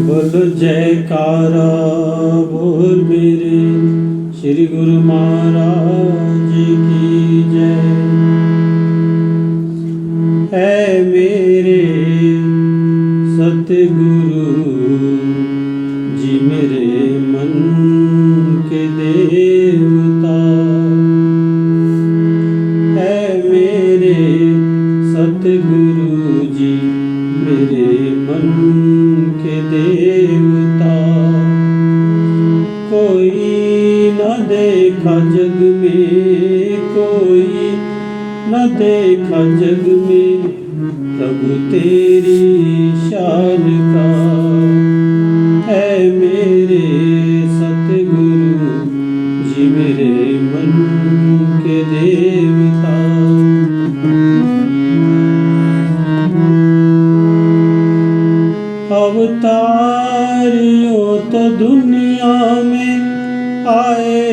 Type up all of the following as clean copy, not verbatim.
बोलो जयकारा बोल मेरे श्री गुरु महाराज की जय। है मेरे सतगुरु जी मेरे मन के देवता, है मेरे सतगुरु जी मेरे मन के देवता। कोई न देखा जग में, कोई न देखा जग में प्रभु तेरी शान का। है मेरे सतगुरु जी मेरे मन के देवता। अवतारियों तो दुनिया में आए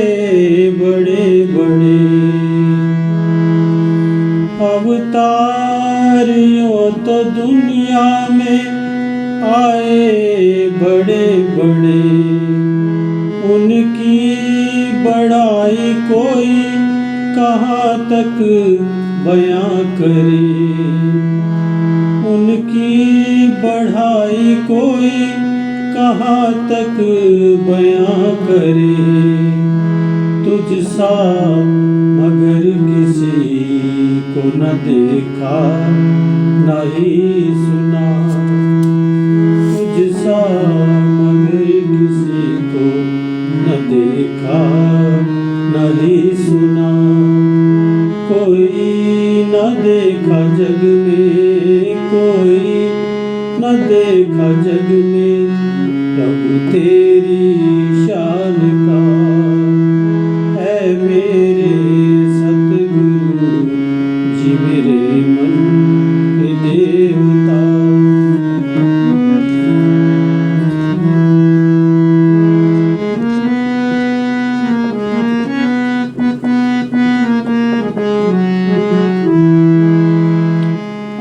बड़े बड़े, अवतारियों तो दुनिया में आए बड़े बड़े। उनकी बड़ाई कोई कहाँ तक बयां करे, उनकी बढ़ाई कोई कहाँ तक बयां करे। तुझ सा मगर किसी को न देखा न ही सुना, तुझ सा मगर किसी को न देखा न ही सुना। कोई न देखा जग में, कोई न देखा जग में प्रभु तेरी शान का। है मेरे सतगुरु जी मेरे मन के देवता।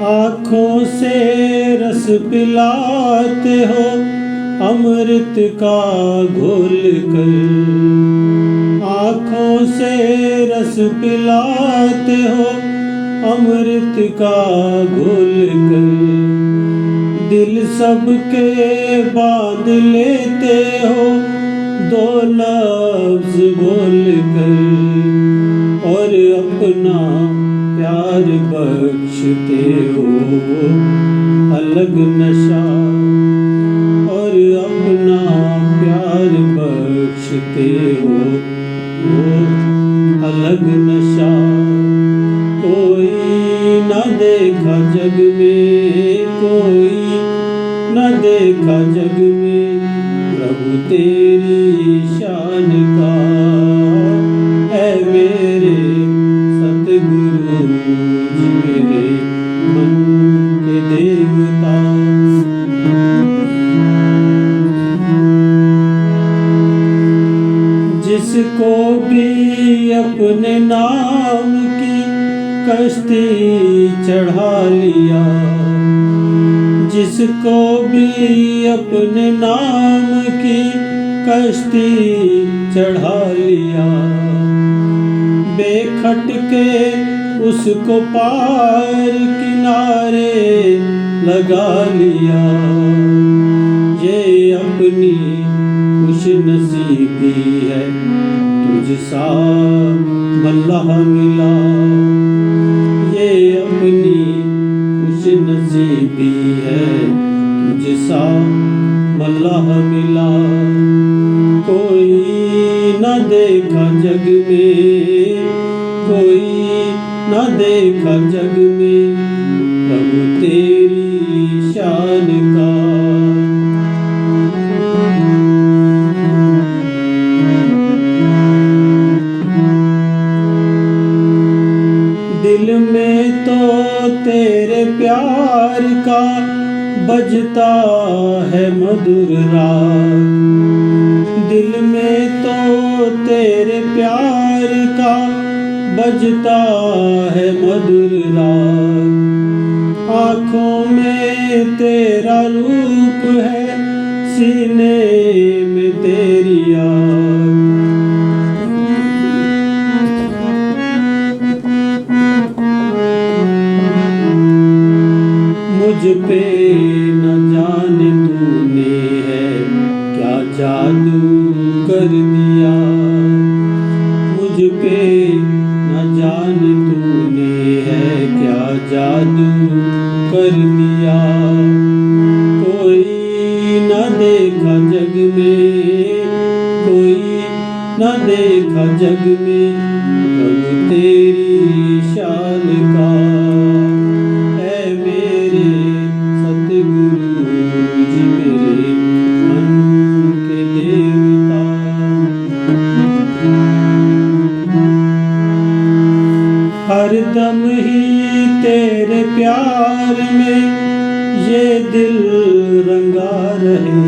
आँखों से रस पिलाते हो अमृत का घोल कर, आँखों से रस पिलाते हो अमृत का घोल कर। दिल सबके बांध लेते हो दो लफ्ज बोल कर, और अपना प्यार बख्शते हो अलग नशा, और अपना प्यार बख्शते हो वो अलग नशा। कोई न देखा जग में, कोई न देखा जग में प्रभु तेरी शान का। है मेरे सतगुरु जी मेरे मन के देवता। जिसको भी अपने नाम की कश्ती चढ़ा लिया, जिसको भी अपने नाम की कश्ती चढ़ा लिया। बेखटके उसको पार किनारे लगा लिया। ये अपनी खुश नसीबी है तुझ सा मल्लाह मिला। ये अपनी खुश नसीबी है तुझ सा मल्लाह मिला। कोई न देखा जग में, कोई न देखा जग में प्रभु तेरी शान का। दिल में तो तेरे प्यार का बजता है मधुर राग, दिल में तो तेरे प्यार का बजता है मधुर राग। आँखों में तेरा रूप है सीने में तेरी आग। मुझ पे न जाने तूने है क्या जादू कर दिया। मुझ पे न जाने तूने है क्या जादू कर दिया। कोई न देखा जग में, कोई न देखा जग में प्रभु तेरी शान का। ऐ मेरे सतगुरु जी मेरे मन के देवता। हरदम ही तेरे प्यार में ये दिल रंगा रहे।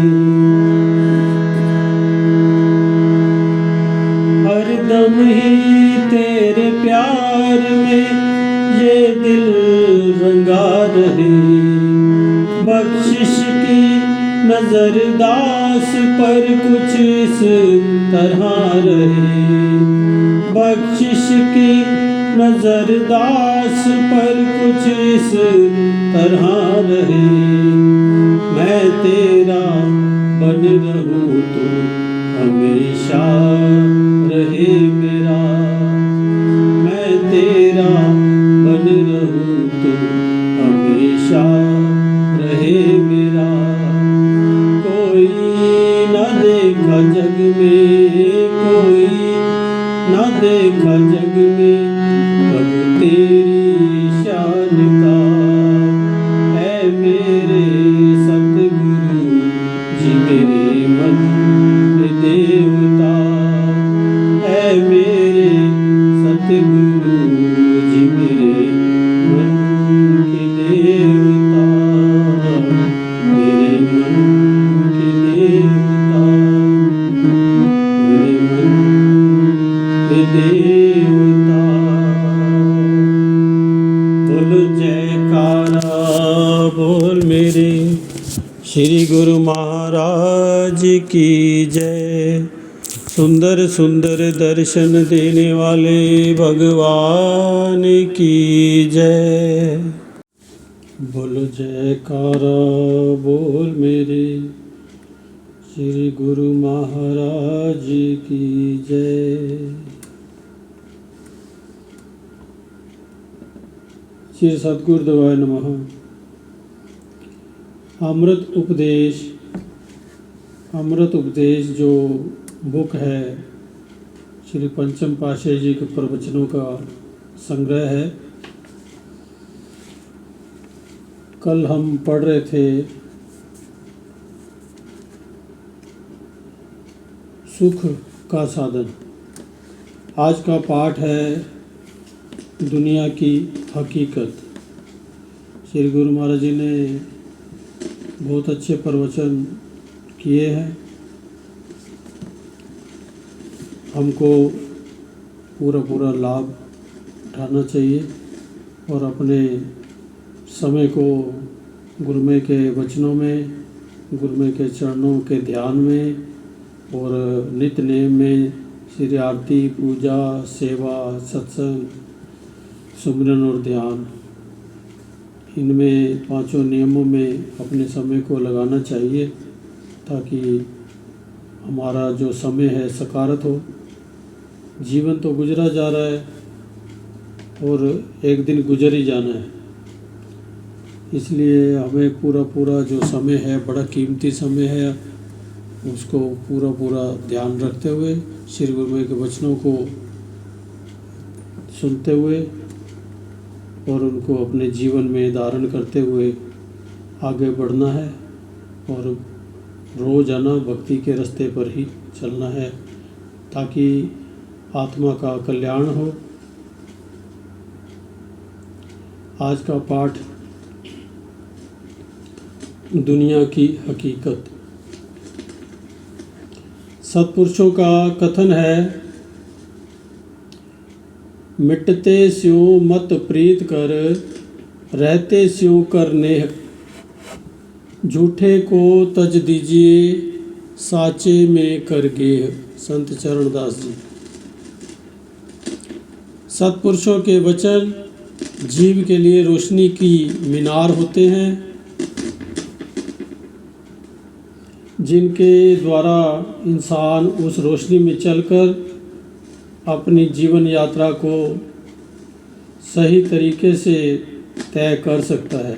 हरदम ही तेरे प्यार में ये दिल रंगा रहे। बख्शिश की नजर दास पर कुछ इस तरह रहे। बख्शिश की नजर दास पर कुछ इस तरह रहे। मैं तेरा बन रहूं तो हमेशा रहे मेरा। मैं तेरा बन रहूं तो हमेशा रहे मेरा। कोई न देखा जग में, कोई न देखा जग में प्रभु तेरी शान का। ऐ मेरे सतगुरु जी मेरे मन के देवता। ऐ मेरे सतगुरु जी मेरे मन के देवता। मेरे मन के देवता, मेरे मन के देवता। बोलो जयकारा बोल मेरे श्री गुरु महाराज की जय। सुंदर सुंदर दर्शन देने वाले भगवान की जय। बोलो जयकारा बोल मेरे श्री गुरु महाराज की जय। श्री सद्गुरुदेवाय नमः। अमृत उपदेश जो बुक है श्री पंचम पातशाह जी के प्रवचनों का संग्रह है। कल हम पढ़ रहे थे सुख का साधन। आज का पाठ है दुनिया की हकीकत। श्री गुरु महाराज जी ने बहुत अच्छे प्रवचन किए हैं। हमको पूरा लाभ उठाना चाहिए और अपने समय को गुरुमय के वचनों में, गुरुमय के चरणों के ध्यान में और नित्य नेम में श्री आरती, पूजा, सेवा, सत्संग, सुमिरन और ध्यान, इनमें पांचों नियमों में अपने समय को लगाना चाहिए ताकि हमारा जो समय है सकारत हो। जीवन तो गुजरा जा रहा है और एक दिन गुजर ही जाना है, इसलिए हमें पूरा जो समय है, बड़ा कीमती समय है, उसको पूरा ध्यान रखते हुए श्री गुरुमय के वचनों को सुनते हुए और उनको अपने जीवन में धारण करते हुए आगे बढ़ना है और रोज़ाना भक्ति के रास्ते पर ही चलना है ताकि आत्मा का कल्याण हो। आज का पाठ दुनिया की हकीकत। सत्पुरुषों का कथन है, मिटते स्यों मत प्रीत कर, रहते स्यों कर नेह। झूठे को तज दीजिए, साचे में कर गेह। संत चरणदास जी। सत्पुरुषों के वचन जीव के लिए रोशनी की मीनार होते हैं, जिनके द्वारा इंसान उस रोशनी में चलकर अपनी जीवन यात्रा को सही तरीके से तय कर सकता है।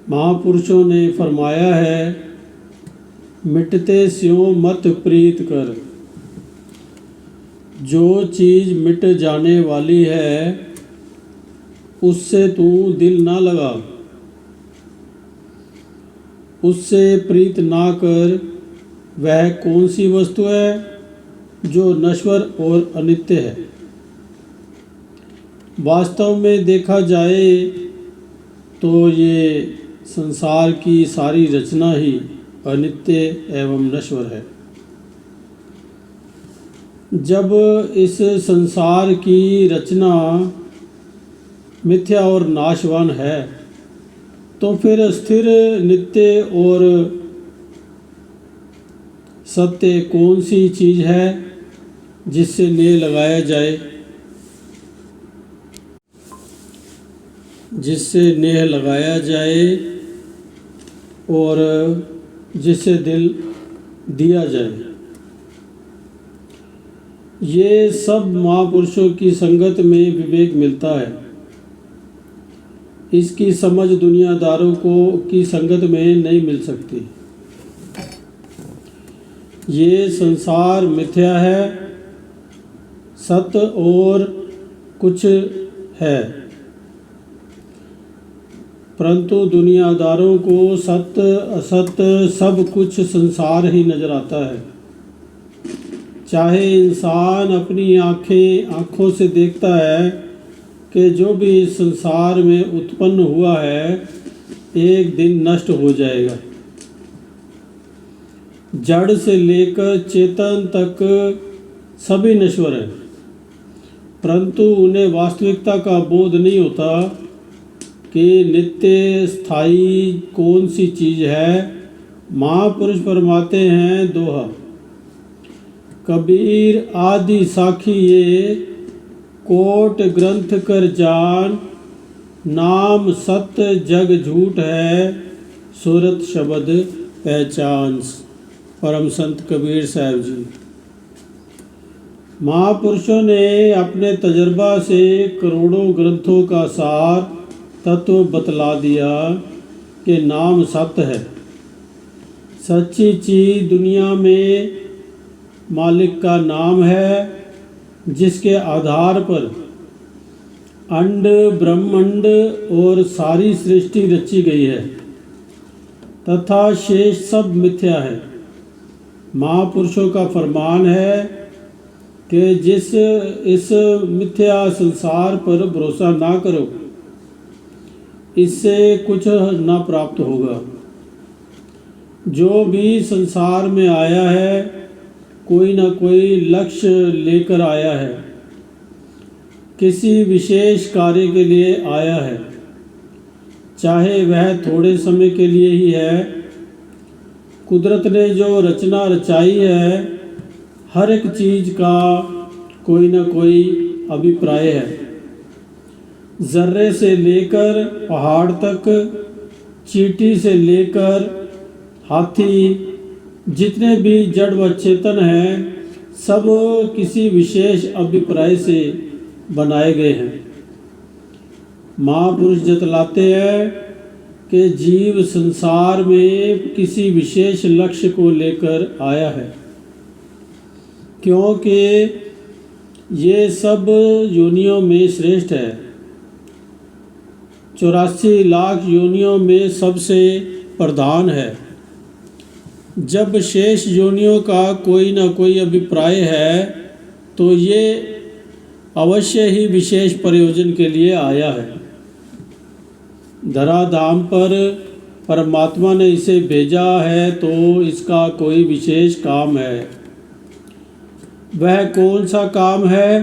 महापुरुषों ने फरमाया है, मिटते स्यों मत प्रीत कर। जो चीज़ मिट जाने वाली है उससे तू दिल ना लगा, उससे प्रीत ना कर। वह कौन सी वस्तु है जो नश्वर और अनित्य है। वास्तव में देखा जाए तो ये संसार की सारी रचना ही अनित्य एवं नश्वर है। जब इस संसार की रचना मिथ्या और नाशवान है तो फिर स्थिर, नित्य और सत्य कौन सी चीज़ है जिससे नेह लगाया जाए, जिससे नेह लगाया जाए और जिससे दिल दिया जाए। ये सब महापुरुषों की संगत में विवेक मिलता है। इसकी समझ दुनियादारों को की संगत में नहीं मिल सकती। ये संसार मिथ्या है, सत्य और कुछ है, परंतु दुनियादारों को सत्य असत्य सब कुछ संसार ही नजर आता है। चाहे इंसान अपनी आँखों से देखता है कि जो भी इस संसार में उत्पन्न हुआ है एक दिन नष्ट हो जाएगा। जड़ से लेकर चेतन तक सभी नश्वर हैं, परंतु उन्हें वास्तविकता का बोध नहीं होता कि नित्य स्थायी कौन सी चीज़ है। महापुरुष फरमाते हैं दोहा, कबीर आदि साखी ये कोट ग्रंथ कर जान। नाम सत्य जग झूठ है, सूरत शब्द पहचान। परम संत कबीर साहब जी। महापुरुषों ने अपने तजर्बा से करोड़ों ग्रंथों का सार तत्व बतला दिया कि नाम सत्य है। सच्ची चीज दुनिया में मालिक का नाम है, जिसके आधार पर अंड ब्रह्मांड और सारी सृष्टि रची गई है तथा शेष सब मिथ्या है। महापुरुषों का फरमान है कि जिस इस मिथ्या संसार पर भरोसा ना करो, इससे कुछ ना प्राप्त होगा। जो भी संसार में आया है कोई ना कोई लक्ष्य लेकर आया है, किसी विशेष कार्य के लिए आया है, चाहे वह थोड़े समय के लिए ही है। कुदरत ने जो रचना रचाई है, हर एक चीज़ का कोई ना कोई अभिप्राय है। जर्रे से लेकर पहाड़ तक, चींटी से लेकर हाथी, जितने भी जड़ व चेतन हैं सब किसी विशेष अभिप्राय से बनाए गए हैं। महापुरुष जतलाते हैं कि जीव संसार में किसी विशेष लक्ष्य को लेकर आया है, क्योंकि ये सब योनियों में श्रेष्ठ है। 84 लाख योनियों में सबसे प्रधान है। जब शेष योनियों का कोई ना कोई अभिप्राय है तो ये अवश्य ही विशेष प्रयोजन के लिए आया है। धराधाम पर परमात्मा ने इसे भेजा है तो इसका कोई विशेष काम है। वह कौन सा काम है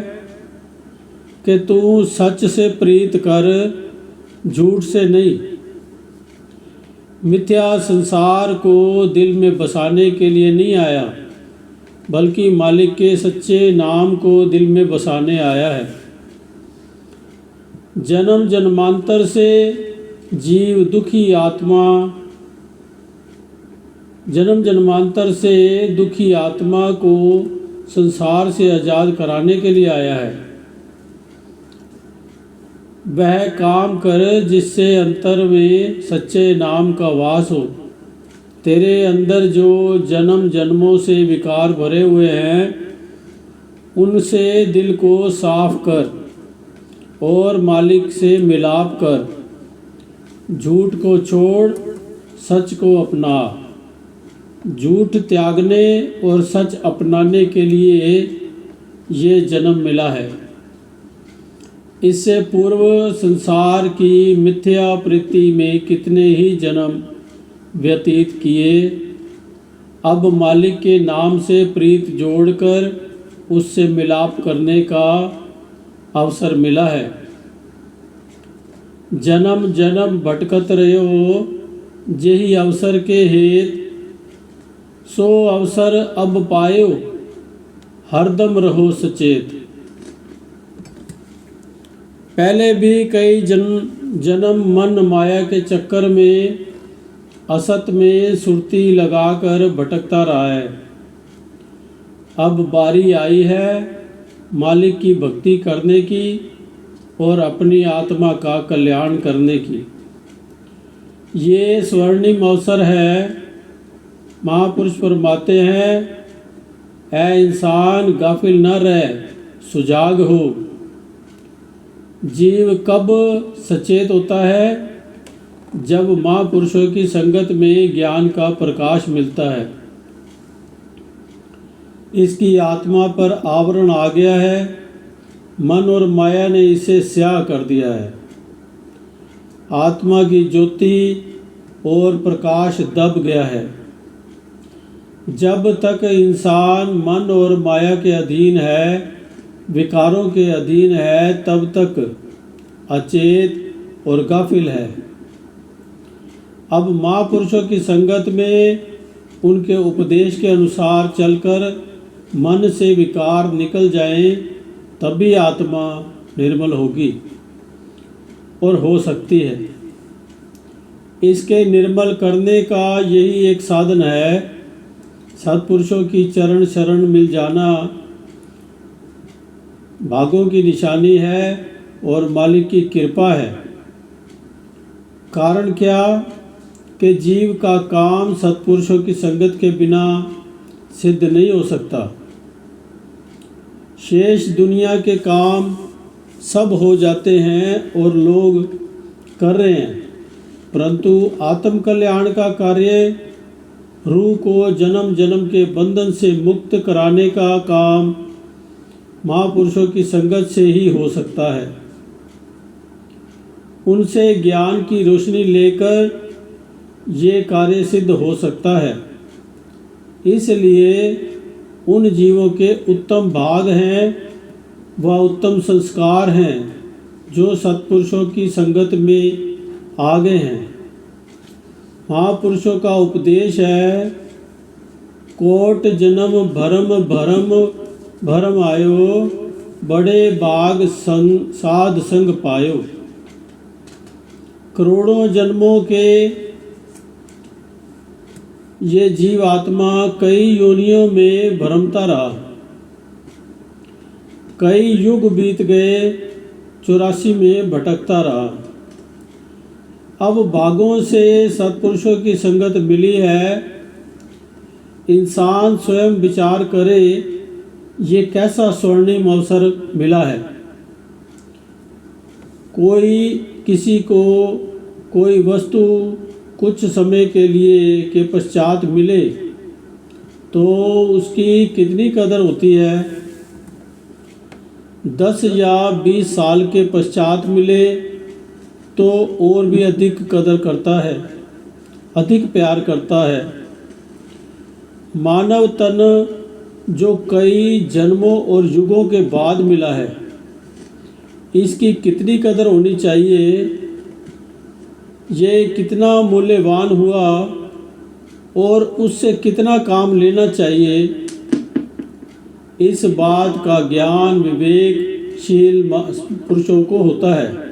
कि तू सच से प्रीत कर, झूठ से नहीं। मिथ्या संसार को दिल में बसाने के लिए नहीं आया, बल्कि मालिक के सच्चे नाम को दिल में बसाने आया है। जन्म जन्मांतर से जीव दुखी आत्मा जन्म जन्मांतर से दुखी आत्मा को संसार से आज़ाद कराने के लिए आया है। वह काम कर जिससे अंतर में सच्चे नाम का वास हो। तेरे अंदर जो जन्म जन्मों से विकार भरे हुए हैं, उनसे दिल को साफ कर और मालिक से मिलाप कर। झूठ को छोड़, सच को अपना। झूठ त्यागने और सच अपनाने के लिए ये जन्म मिला है। इससे पूर्व संसार की मिथ्या प्रीति में कितने ही जन्म व्यतीत किए। अब मालिक के नाम से प्रीत जोड़कर उससे मिलाप करने का अवसर मिला है। जन्म जन्म भटकत रहो, यही अवसर के हेत सो अवसर अब पायो, हरदम रहो सचेत। पहले भी कई जन्म मन माया के चक्कर में असत में सुरती लगाकर भटकता रहा है। अब बारी आई है मालिक की भक्ति करने की और अपनी आत्मा का कल्याण करने की। ये स्वर्णिम अवसर है। महापुरुष फरमाते हैं, ऐ इंसान गाफिल न रह, सुजाग हो। जीव कब सचेत होता है? जब महापुरुषों की संगत में ज्ञान का प्रकाश मिलता है। इसकी आत्मा पर आवरण आ गया है, मन और माया ने इसे स्याह कर दिया है। आत्मा की ज्योति और प्रकाश दब गया है। जब तक इंसान मन और माया के अधीन है, विकारों के अधीन है, तब तक अचेत और गाफिल है। अब महापुरुषों की संगत में उनके उपदेश के अनुसार चलकर मन से विकार निकल जाएं, तभी आत्मा निर्मल होगी और हो सकती है। इसके निर्मल करने का यही एक साधन है। सत्पुरुषों की चरण शरण मिल जाना भागों की निशानी है और मालिक की कृपा है। कारण क्या कि जीव का काम सत्पुरुषों की संगत के बिना सिद्ध नहीं हो सकता। शेष दुनिया के काम सब हो जाते हैं और लोग कर रहे हैं, परंतु आत्म कल्याण का कार्य, रूह को जन्म जन्म के बंधन से मुक्त कराने का काम महापुरुषों की संगत से ही हो सकता है। उनसे ज्ञान की रोशनी लेकर ये कार्य सिद्ध हो सकता है। इसलिए उन जीवों के उत्तम भाग हैं व उत्तम संस्कार हैं जो सत्पुरुषों की संगत में आ गए हैं। महापुरुषों का उपदेश है, कोट जन्म भरम भरम भरम आयो, बड़े बाग संग साध संग पायो। करोड़ों जन्मों के ये जीव आत्मा कई योनियों में भ्रमता रहा। कई युग बीत गए, 84 में भटकता रहा। अब भागों से सत्पुरुषों की संगत मिली है। इंसान स्वयं विचार करे, ये कैसा स्वर्णिम अवसर मिला है। कोई किसी को कोई वस्तु कुछ समय के लिए के पश्चात मिले तो उसकी कितनी कदर होती है। 10 या 20 साल के पश्चात मिले तो और भी अधिक कदर करता है, अधिक प्यार करता है। मानव तन जो कई जन्मों और युगों के बाद मिला है, इसकी कितनी कदर होनी चाहिए। ये कितना मूल्यवान हुआ और उससे कितना काम लेना चाहिए, इस बात का ज्ञान विवेकशील पुरुषों को होता है।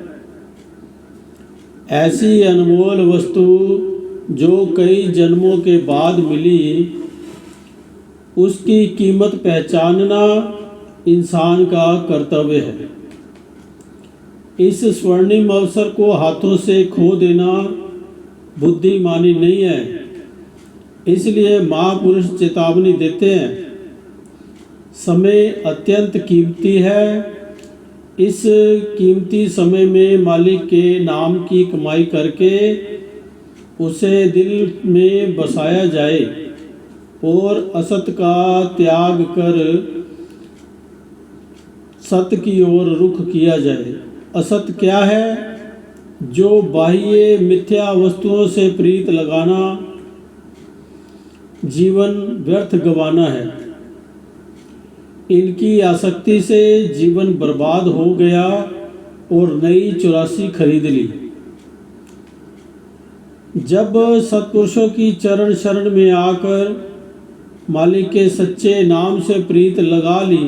ऐसी अनमोल वस्तु जो कई जन्मों के बाद मिली, उसकी कीमत पहचानना इंसान का कर्तव्य है। इस स्वर्णिम अवसर को हाथों से खो देना बुद्धिमानी नहीं है। इसलिए महापुरुष चेतावनी देते हैं, समय अत्यंत कीमती है। इस कीमती समय में मालिक के नाम की कमाई करके उसे दिल में बसाया जाए और असत का त्याग कर सत्य की ओर रुख किया जाए। असत क्या है? जो बाह्य मिथ्या वस्तुओं से प्रीत लगाना, जीवन व्यर्थ गंवाना है। इनकी आसक्ति से जीवन बर्बाद हो गया और नई 84 खरीद ली। जब सत्पुरुषों की चरण शरण में आकर मालिक के सच्चे नाम से प्रीत लगा ली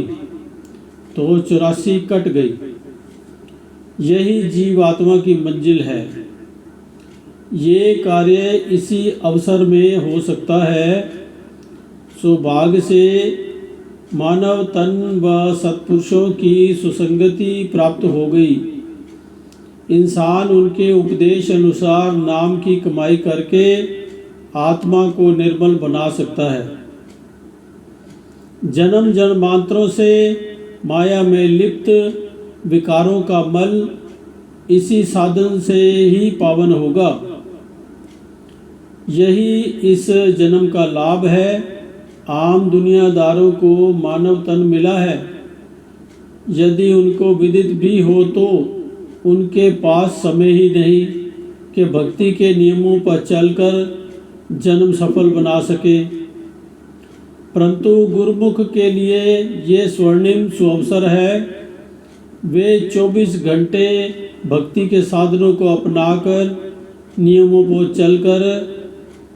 तो 84 कट गई। यही जीवात्मा की मंजिल है। ये कार्य इसी अवसर में हो सकता है। सौभाग्य से मानव तन व सत्पुरुषों की सुसंगति प्राप्त हो गई। इंसान उनके उपदेश अनुसार नाम की कमाई करके आत्मा को निर्मल बना सकता है। जन्म जन्मांतरों से माया में लिप्त विकारों का मल इसी साधन से ही पावन होगा। यही इस जन्म का लाभ है। आम दुनियादारों को मानव तन मिला है। यदि उनको विदित भी हो तो उनके पास समय ही नहीं कि भक्ति के नियमों पर चलकर जन्म सफल बना सके। परंतु गुरुमुख के लिए ये स्वर्णिम सुअवसर है। वे 24 घंटे भक्ति के साधनों को अपनाकर नियमों पर चलकर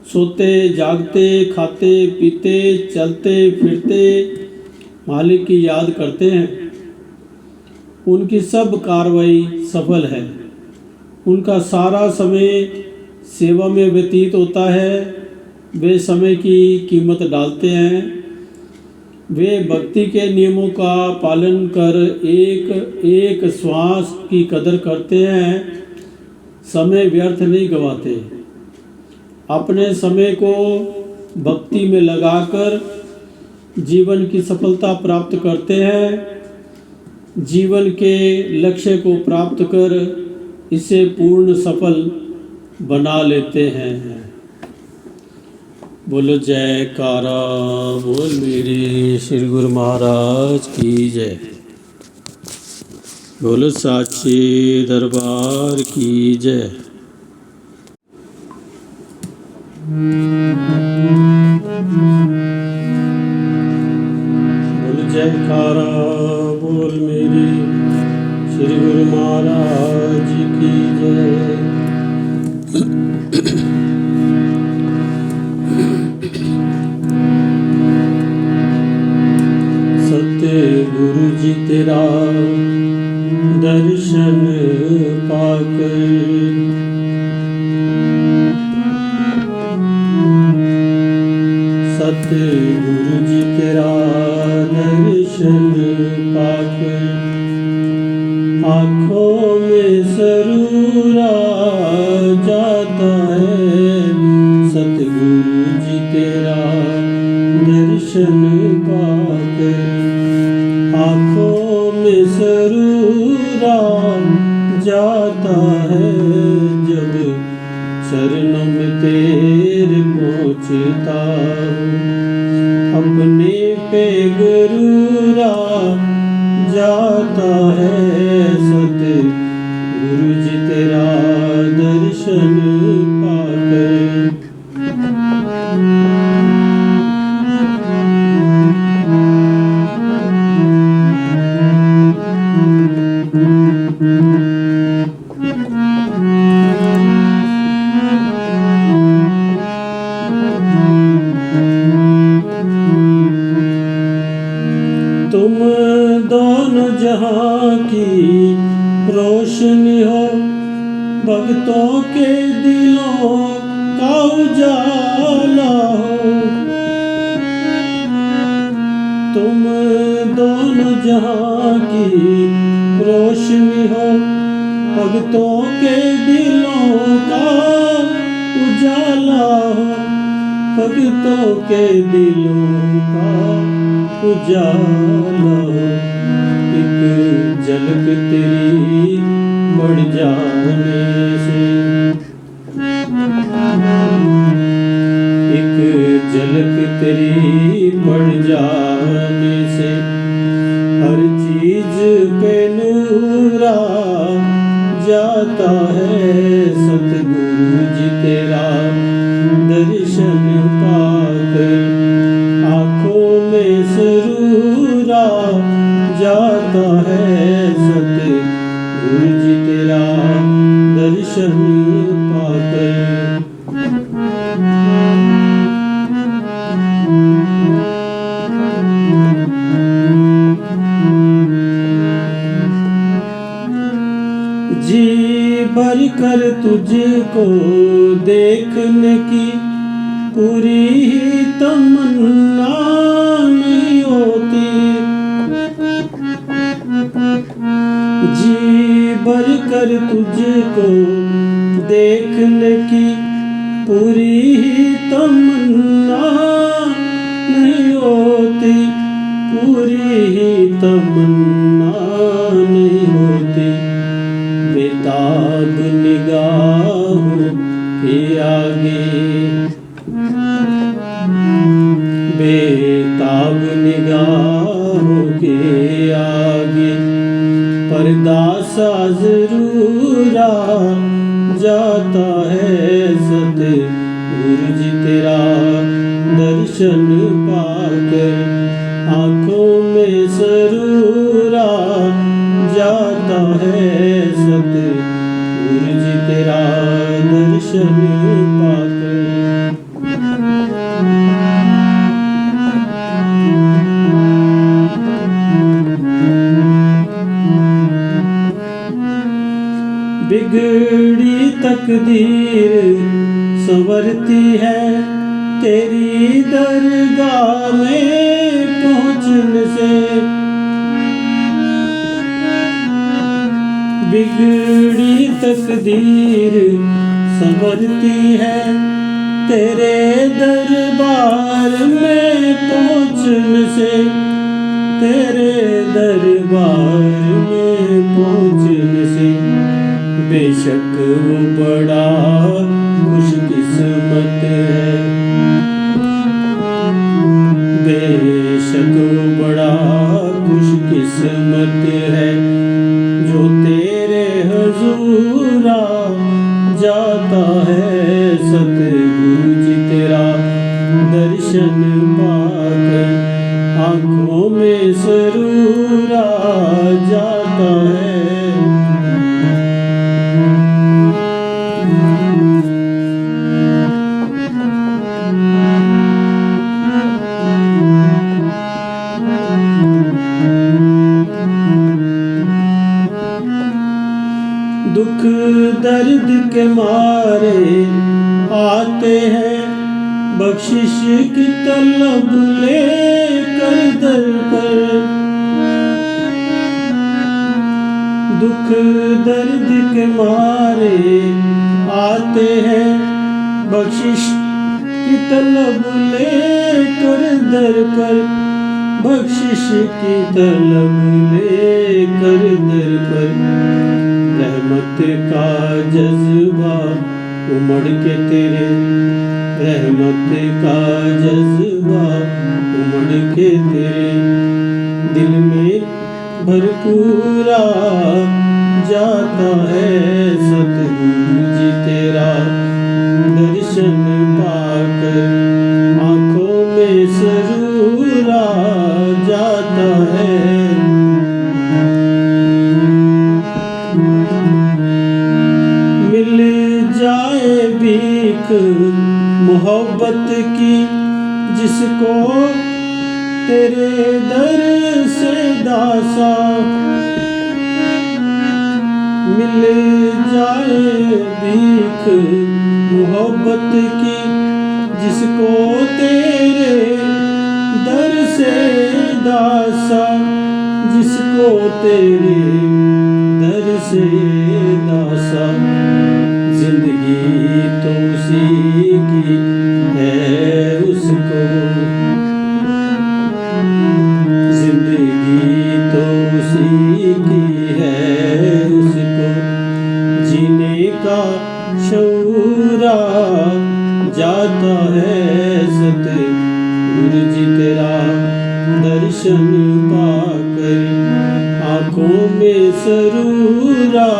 सोते जागते खाते पीते चलते फिरते मालिक की याद करते हैं। उनकी सब कार्रवाई सफल है। उनका सारा समय सेवा में व्यतीत होता है। वे समय की कीमत डालते हैं। वे भक्ति के नियमों का पालन कर एक एक श्वास की कदर करते हैं। समय व्यर्थ नहीं गंवाते। अपने समय को भक्ति में लगाकर जीवन की सफलता प्राप्त करते हैं। जीवन के लक्ष्य को प्राप्त कर इसे पूर्ण सफल बना लेते हैं। बोलो जयकारा बोल मेरे श्री गुरु महाराज की जय। बोलो साचे दरबार की जय। बोलो जयकारा बोल मेरे श्री गुरु महाराज की जय। सतगुरु जी तेरा दर्शन पाकर सतगुरु जी तेरा दर्शन पाकर आँखों में सरूरा जाता है। सतगुरु जी तेरा दर्शन पाकर आँखों में सरूरा जाता है। जब चरणों में तेरे पहुँचता हूँ अपने पे गुरूरा जाता है। सतगुरु जी तेरा दर्शन पाकर भक्तों के दिलों का उजाला हो, तुम दोनों जहां की रोशनी हो। भक्तों के दिलों का उजाला हो, भक्तों के दिलों का उजाला हो। एक झलक तेरी बढ़ जाने से, एक झलक तेरी बढ़ जाने से, हर चीज पे नूर आ जाता है। सतगुरु जी तेरा दर्शन पाकर आँखों में सुरूर आ जाता है। सतगुरु जी तेरा दर्शन पाकर। जी भर कर तुझको देखने की पूरी ही तमन्ना नहीं होती। जी भर कर तुझको देखने की पूरी ही तमन्ना नहीं होती, पूरी ही तमन्ना नहीं होती। बेताब निगाहों के आगे, बेताब निगाहों के आगे, पर्दा सा जरूर आ जाता है। सतगुरु जी तेरा दर्शन पाकर आँखों में सुरूर आ जाता है। सतगुरु जी तेरा दर्शन पाकर। बिगड़ी तकदीर संवरती है तेरी दरगाह में पहुँचने से। बिगड़ी तकदीर संवरती है तेरे दरबार में पहुँचने से, तेरे दरबार में पहुँचने से। बेशक वो बड़ा खुशकिस्मत है, बेशक वो बड़ा खुशकिस्मत है, जो तेरे हुजूर आ जाता है। सतगुरु जी तेरा दर्शन पाकर आँखों में सुरूर आ जाता है। दुख दर्द के मारे आते हैं बख्शिश की तलब लेकर दर पर। दुख दर्द के मारे आते हैं बख्शिश की तलब लेकर दर पर, बख्शिश की तलब लेकर दर पर। रहमत का जज्बा उमड़ के तेरे, रहमत का जज्बा उमड़ के तेरे दिल में भरपूर आ जाता है। सतगुरु जी तेरा दर्शन पाकर आँखों में सुरूर आ जाता है। मिल जाए भीख मोहब्बत की जिसको तेरे दर से दासा, मिल जाए भीख मोहब्बत की, जिसको तेरे दर से दासा, जिसको तेरे दर से दासा। जिंदगी तो उसी की है, उसको जिंदगी तो उसी की है, उसको जीने का शऊरा जाता है। सतगुरु जी तेरा दर्शन पाकर आँखों में सरूरा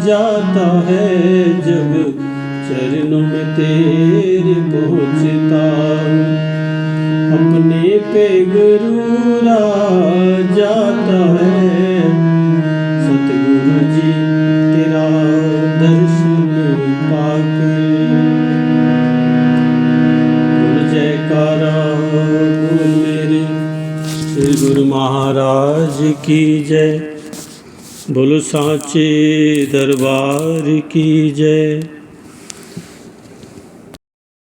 जाता है, जब चरणों में तेरे पहुँचता हूँ। अपने पे गुरूरा जाता है, सतगुरु जी तेरा दर्शन पाकर। बोल जयकारा बोल मेरे श्री गुरु महाराज की जय, बोलो सांचे दरबार की जय।